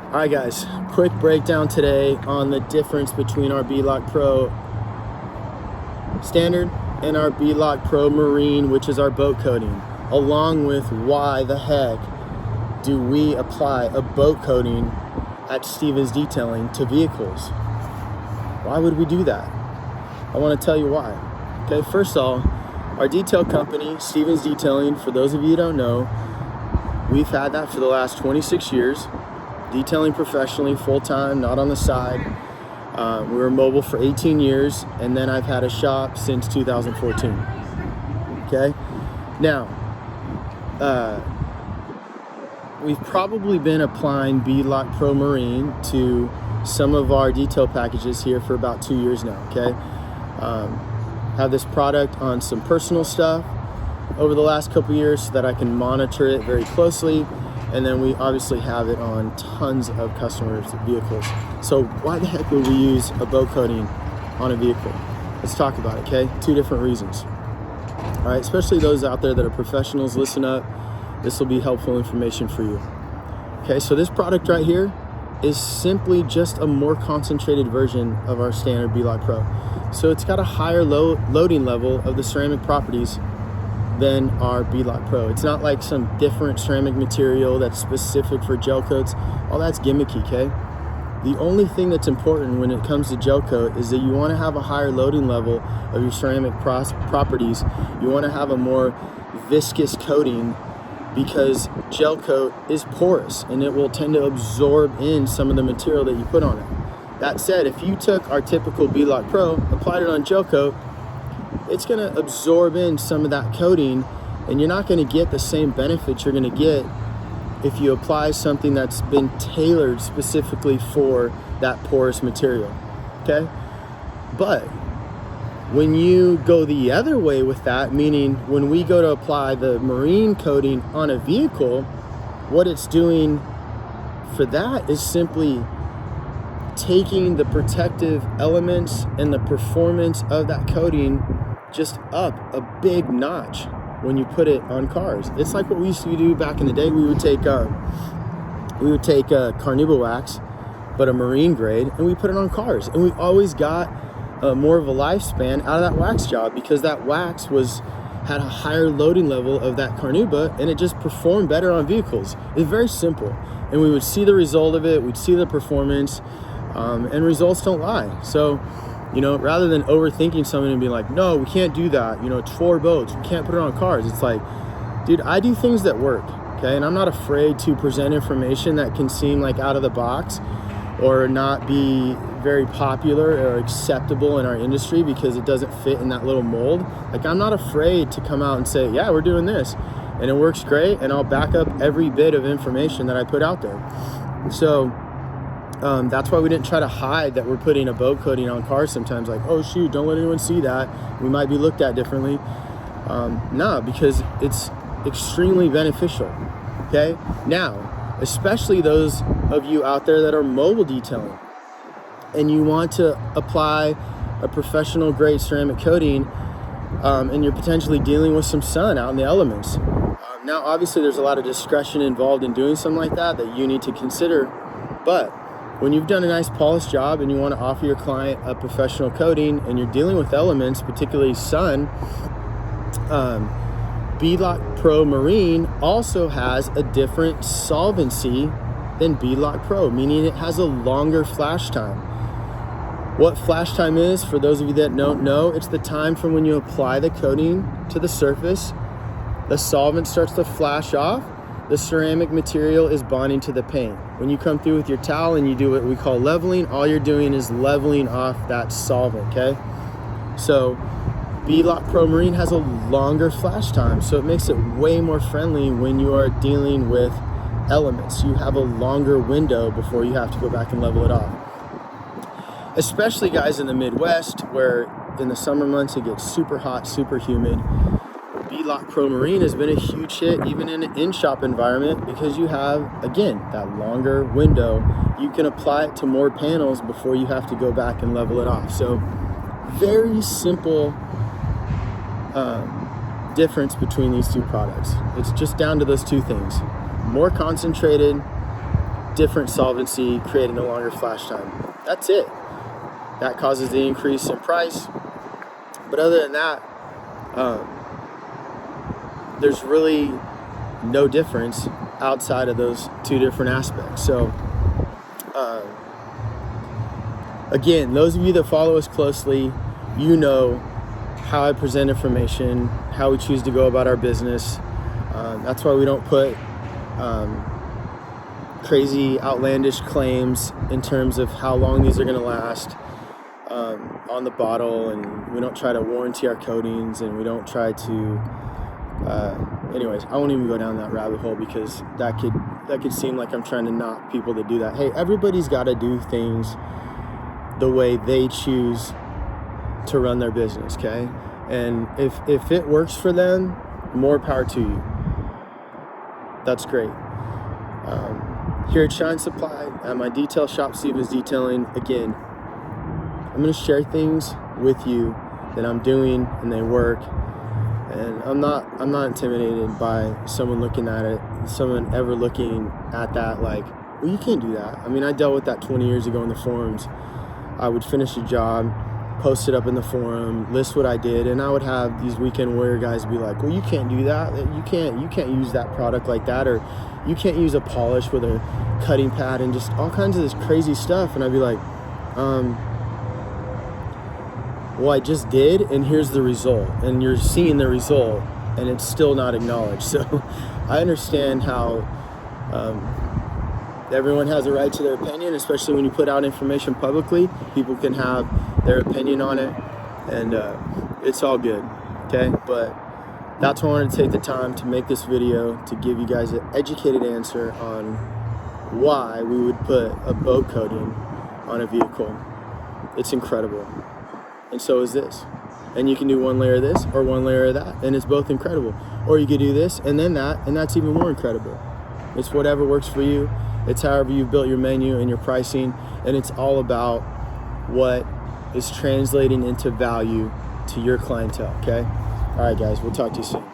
All right, guys, quick breakdown today on the difference between our Beadlock Pro Standard and our Beadlock Pro Marine, which is our boat coating, along with why the heck do we apply a boat coating at Stevens Detailing to vehicles. Why would we do that? I want to tell you why. Okay, first of all, our detail company, Stevens Detailing, for those of you who don't know, we've had that for the last 26 years. Detailing professionally, full-time, not on the side. We were mobile for 18 years, and then I've had a shop since 2014. Okay? Now, we've probably been applying Beadlock Pro Marine to some of our detail packages here for about 2 years now, okay? Have this product on some personal stuff over the last couple years so that I can monitor it very closely. And then we obviously have it on tons of customers' vehicles. So why the heck would we use a boat coating on a vehicle? Let's talk about it, okay? 2 different reasons. All right, especially those out there that are professionals, listen up. This will be helpful information for you. Okay, so this product right here is simply just a more concentrated version of our standard Beadlock Pro. So it's got a higher loading level of the ceramic properties than our Beadlock Pro. It's not like some different ceramic material that's specific for gel coats. All that's gimmicky, okay? The only thing that's important when it comes to gel coat is that you want to have a higher loading level of your ceramic properties. You want to have a more viscous coating because gel coat is porous and it will tend to absorb in some of the material that you put on it. That said, if you took our typical Beadlock Pro, applied it on gel coat, it's going to absorb in some of that coating, and you're not going to get the same benefits you're going to get if you apply something that's been tailored specifically for that porous material, okay? But when you go the other way with that, meaning when we go to apply the marine coating on a vehicle, what it's doing for that is simply taking the protective elements and the performance of that coating just up a big notch when you put it on cars. It's like what we used to do back in the day. We would take carnauba wax, but a marine grade, and we put it on cars. And we always got more of a lifespan out of that wax job because that wax had a higher loading level of that carnauba, and it just performed better on vehicles. It's very simple, and we would see the result of it. We'd see the performance, and results don't lie. So, you know, rather than overthinking something and being like, no, we can't do that. You know, it's for boats. We can't put it on cars. It's like, dude, I do things that work, okay? And I'm not afraid to present information that can seem like out of the box or not be very popular or acceptable in our industry because it doesn't fit in that little mold. Like, I'm not afraid to come out and say, yeah, we're doing this and it works great, and I'll back up every bit of information that I put out there. So that's why we didn't try to hide that we're putting a boat coating on cars sometimes, like, oh shoot, don't let anyone see that. We might be looked at differently. No, because it's extremely beneficial, okay? Now, especially those of you out there that are mobile detailing and you want to apply a professional grade ceramic coating, and you're potentially dealing with some sun out in the elements. Now, obviously there's a lot of discretion involved in doing something like that you need to consider, but when you've done a nice polished job and you want to offer your client a professional coating and you're dealing with elements, particularly sun, Beadlock Pro Marine also has a different solvency than Beadlock Pro, meaning it has a longer flash time. What flash time is, for those of you that don't know, it's the time from when you apply the coating to the surface, the solvent starts to flash off, the ceramic material is bonding to the paint. When you come through with your towel and you do what we call leveling, all you're doing is leveling off that solvent, okay? So Beadlock Pro Marine has a longer flash time, so it makes it way more friendly when you are dealing with elements. You have a longer window before you have to go back and level it off. Especially guys in the Midwest, where in the summer months it gets super hot, super humid. Beadlock Pro Marine has been a huge hit even in an in-shop environment because you have, again, that longer window. You can apply it to more panels before you have to go back and level it off. So very simple difference between these two products. It's just down to those 2 things. More concentrated, different solvency, creating a longer flash time. That's it. That causes the increase in price. But other than that, there's really no difference outside of those two different aspects. So again, those of you that follow us closely, you know how I present information, how we choose to go about our business. That's why we don't put crazy outlandish claims in terms of how long these are going to last on the bottle, and we don't try to warranty our coatings, and we don't try to anyways, I won't even go down that rabbit hole, because that could seem like I'm trying to knock people that do that. Hey, everybody's got to do things the way they choose to run their business, okay? And if it works for them, more power to you. That's great. Here at Shine Supply, at my detail shop, Stevens Detailing, again, I'm going to share things with you that I'm doing and they work. And I'm not intimidated by someone looking at it, someone ever looking at that like, well, you can't do that. I mean, I dealt with that 20 years ago in the forums. I would finish a job, post it up in the forum, list what I did, and I would have these weekend warrior guys be like, well, you can't do that. You can't use that product like that, or you can't use a polish with a cutting pad, and just all kinds of this crazy stuff. And I'd be like, well, I just did, and here's the result, and you're seeing the result, and it's still not acknowledged. So I understand how everyone has a right to their opinion, especially when you put out information publicly. People can have their opinion on it, and it's all good, okay? But that's why I wanted to take the time to make this video, to give you guys an educated answer on why we would put a boat coating on a vehicle. It's incredible. And so is this. And you can do one layer of this or one layer of that, and it's both incredible. Or you could do this and then that, and that's even more incredible. It's whatever works for you. It's however you've built your menu and your pricing, and it's all about what is translating into value to your clientele, okay? All right, guys, we'll talk to you soon.